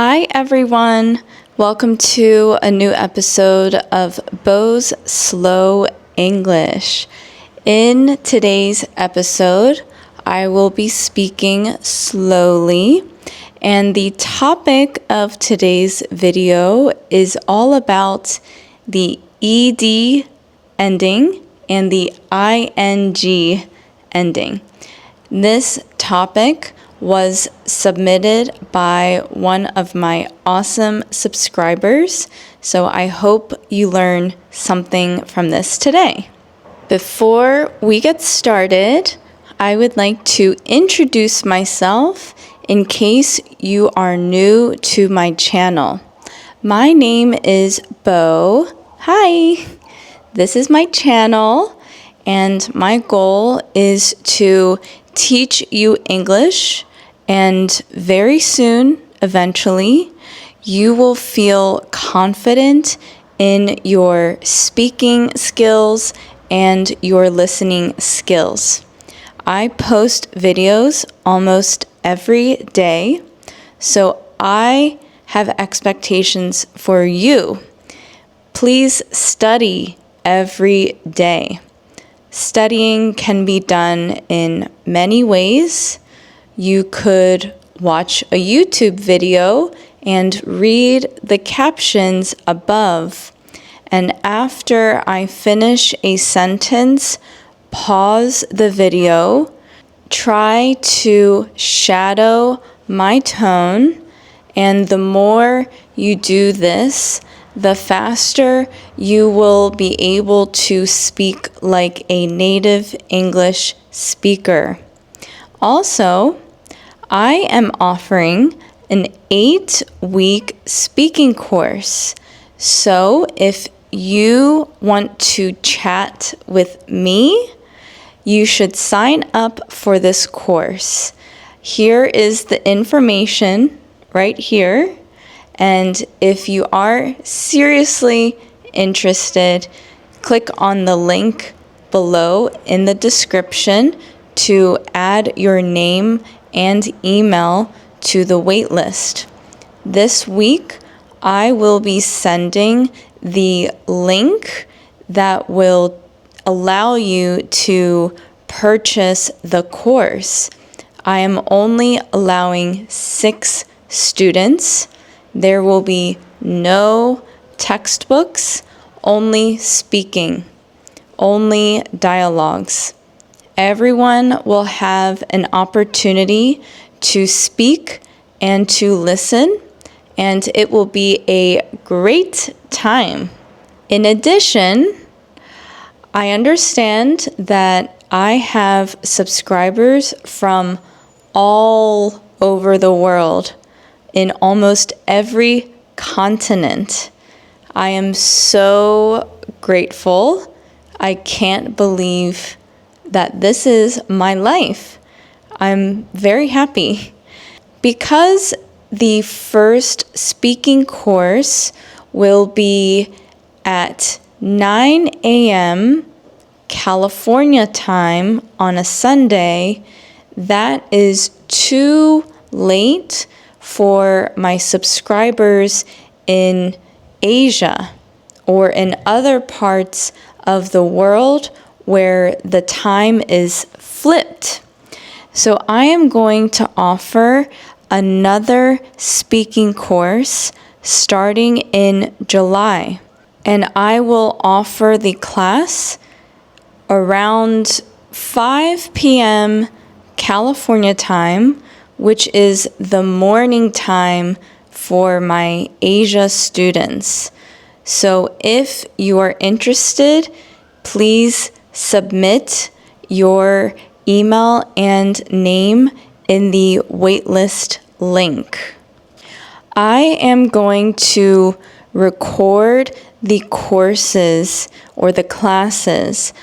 Hi everyone, welcome to a new episode of Bo's Slow English. In today's episode, I will be speaking slowly, and the topic of today's video is all about the ed ending and the ing ending. This topic was submitted by one of my awesome subscribers, so I hope you learn something from this today. Before we get started, I would like to introduce myself in case you are new to my channel. My name is Bo. Hi! This is my channel, and my goal is to teach you English, and very soon, eventually, you will feel confident in your speaking skills and your listening skills. I post videos almost every day, so I have expectations for you. Please study every day. Studying can be done in many ways. You could watch a YouTube video and read the captions above. And after I finish a sentence, pause the video, try to shadow my tone, and the more you do this, the faster you will be able to speak like a native English speaker. Also, I am offering an 8-week speaking course. So if you want to chat with me, you should sign up for this course. Here is the information right here. And if you are seriously interested, click on the link below in the description to add your name and email to the waitlist. This week, I will be sending the link that will allow you to purchase the course. I am only allowing 6 students. There will be no textbooks, only speaking, only dialogues. Everyone will have an opportunity to speak and to listen, and it will be a great time. In addition, I understand that I have subscribers from all over the world, in almost every continent. I am so grateful. I can't believe that this is my life. I'm very happy. Because the first speaking course will be at 9 a.m. California time on a Sunday, that is too late for my subscribers in Asia or in other parts of the world where the time is flipped. So I am going to offer another speaking course starting in July, and I will offer the class around 5 p.m. California time, which is the morning time for my Asia students. So if you are interested, please submit your email and name in the waitlist link. I am going to record the courses or the classes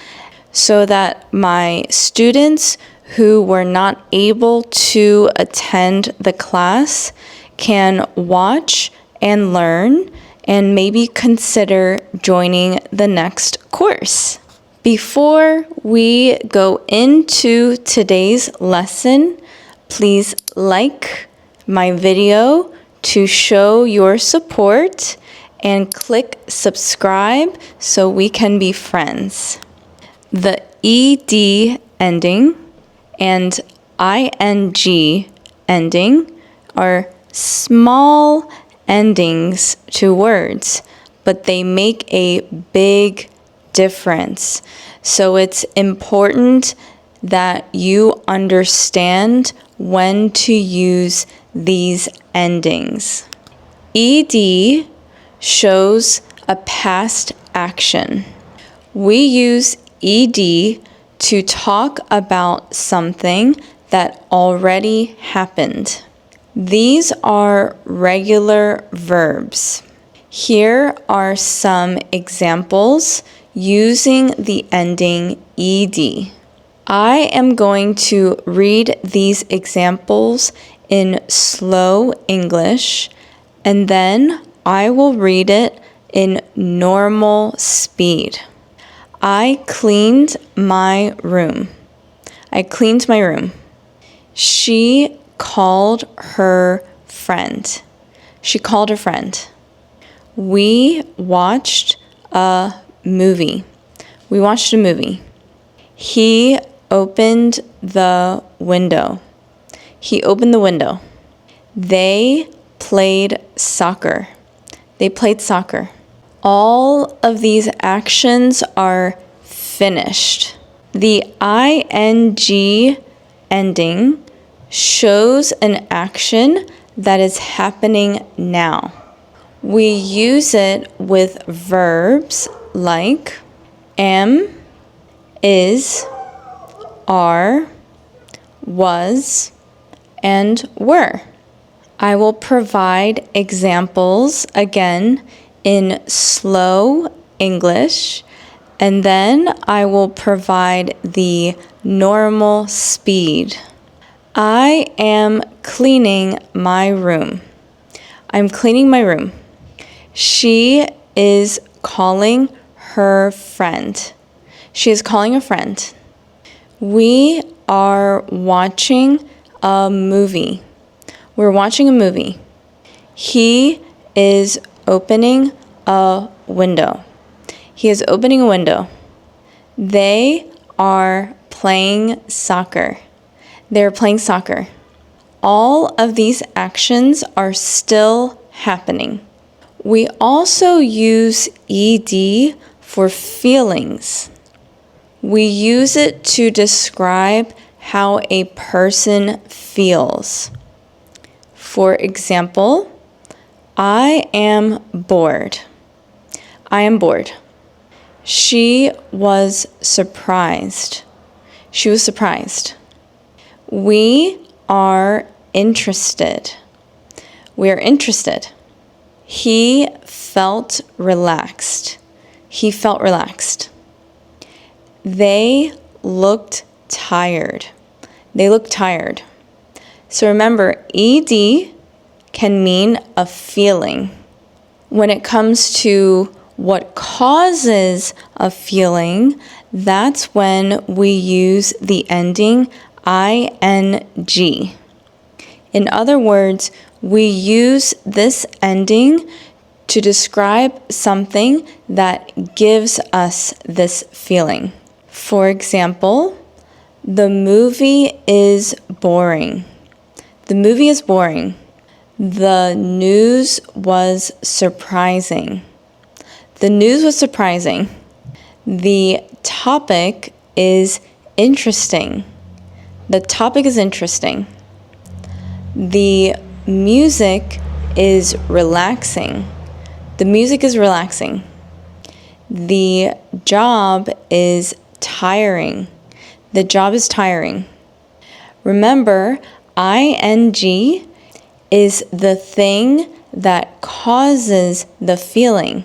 so that my students who were not able to attend the class can watch and learn and maybe consider joining the next course. Before we go into today's lesson, please like my video to show your support and click subscribe so we can be friends. The ed ending and ing ending are small endings to words, but they make a big difference. So it's important that you understand when to use these endings. Ed shows a past action. We use ed to talk about something that already happened. These are regular verbs. Here are some examples using the ending ed. I am going to read these examples in slow English, and then I will read it in normal speed. I cleaned my room. I cleaned my room. She called her friend. She called her friend. We watched a movie. We watched a movie. He opened the window. He opened the window. They played soccer. They played soccer. All of these actions are finished. The ing ending shows an action that is happening now. We use it with verbs like am, is, are, was, and were. I will provide examples again in slow English, and then I will provide the normal speed. I am cleaning my room. I'm cleaning my room. She is calling her friend. She is calling a friend. We are watching a movie. We're watching a movie. He is opening a window. He is opening a window. They are playing soccer. They're playing soccer. All of these actions are still happening. We also use ed for feelings. We use it to describe how a person feels. For example, I am bored. I am bored. She was surprised. She was surprised. We are interested. We are interested. He felt relaxed. He felt relaxed. They looked tired. They looked tired. So remember, ed can mean a feeling. When it comes to what causes a feeling, that's when we use the ending ing. In other words, we use this ending to describe something that gives us this feeling. For example, the movie is boring. The movie is boring. The news was surprising. The news was surprising. The topic is interesting. The topic is interesting. The music is relaxing. The music is relaxing. The job is tiring. The job is tiring. Remember, ing is the thing that causes the feeling.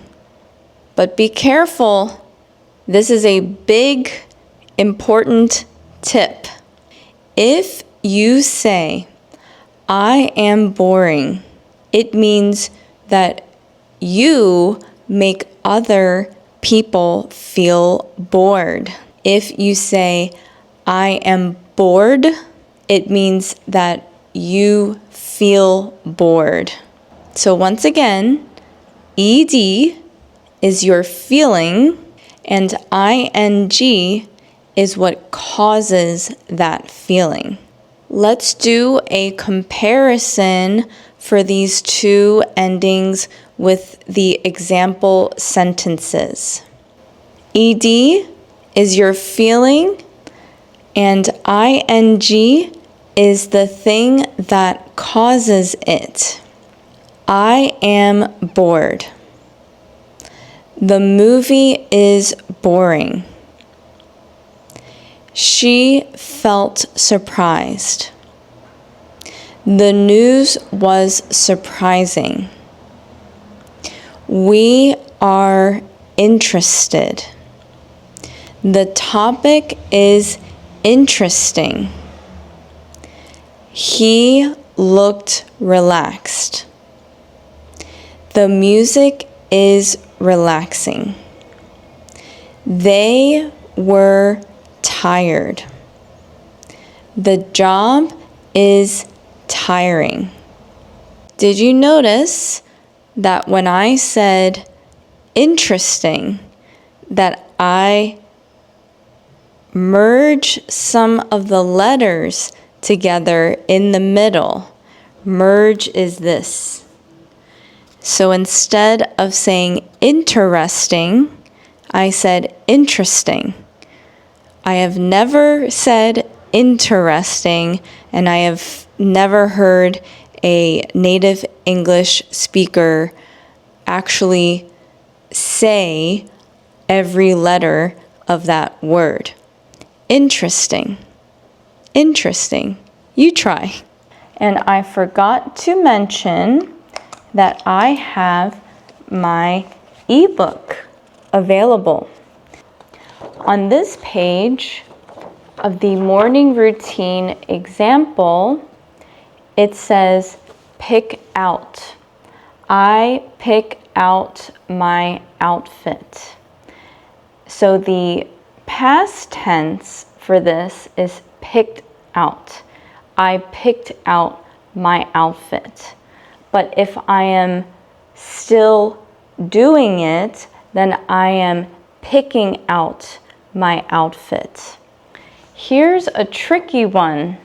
But be careful. This is a big, important tip. If you say, I am boring, it means that you make other people feel bored. If you say, I am bored, it means that you feel bored. So once again, ed is your feeling, and ing is what causes that feeling. Let's do a comparison for these two endings with the example sentences. Ed is your feeling, and ing is the thing that causes it. I am bored. The movie is boring. She felt surprised. The news was surprising. We are interested. The topic is interesting. He looked relaxed. The music is relaxing. They were tired. The job is tiring. Did you notice that when I said interesting, that I merge some of the letters together in the middle? Merge is this. So instead of saying interesting, I said interesting. I have never said interesting, and I have never heard a native English speaker actually say every letter of that word. Interesting. Interesting. You try. And I forgot to mention that I have my ebook available. On this page of the morning routine example, it says pick out. I pick out my outfit. So the past tense for this is picked out. I picked out my outfit. But if I am still doing it, then I am picking out my outfit. Here's a tricky one.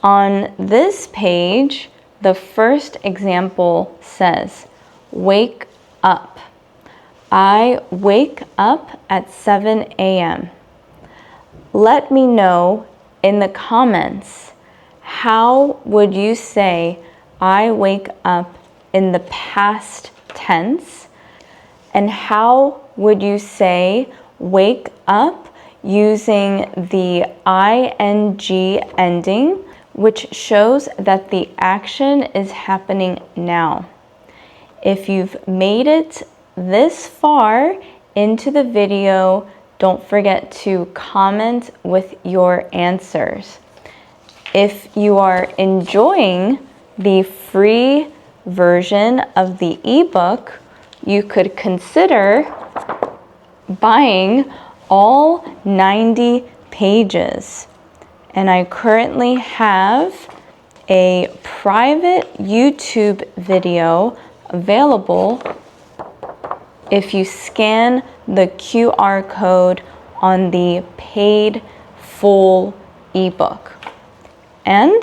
On this page, the first example says, wake up. I wake up at 7 a.m. Let me know in the comments, how would you say I wake up in the past tense? And how would you say wake up using the ing ending, which shows that the action is happening now? If you've made it this far into the video, don't forget to comment with your answers. If you are enjoying the free version of the ebook, you could consider buying all 90 pages. And I currently have a private YouTube video available if you scan the QR code on the paid full ebook. And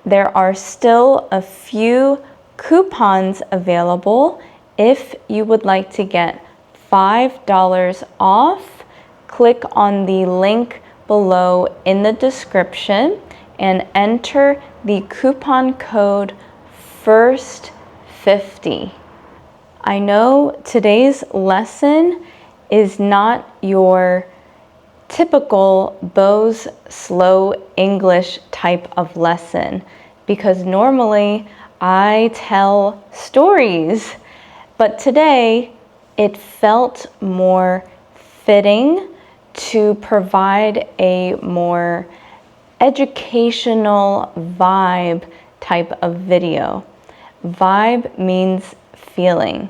there are still a few coupons available if you would like to get $5 off. Click on the link below in the description and enter the coupon code FIRST50. I know today's lesson is not your typical Bo's Slow English type of lesson, because normally I tell stories, but today it felt more fitting to provide a more educational vibe type of video. Vibe means feeling.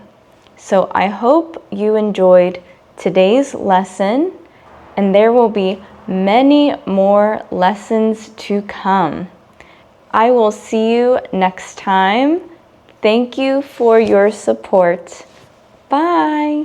So I hope you enjoyed today's lesson, and there will be many more lessons to come. I will see you next time. Thank you for your support. Bye.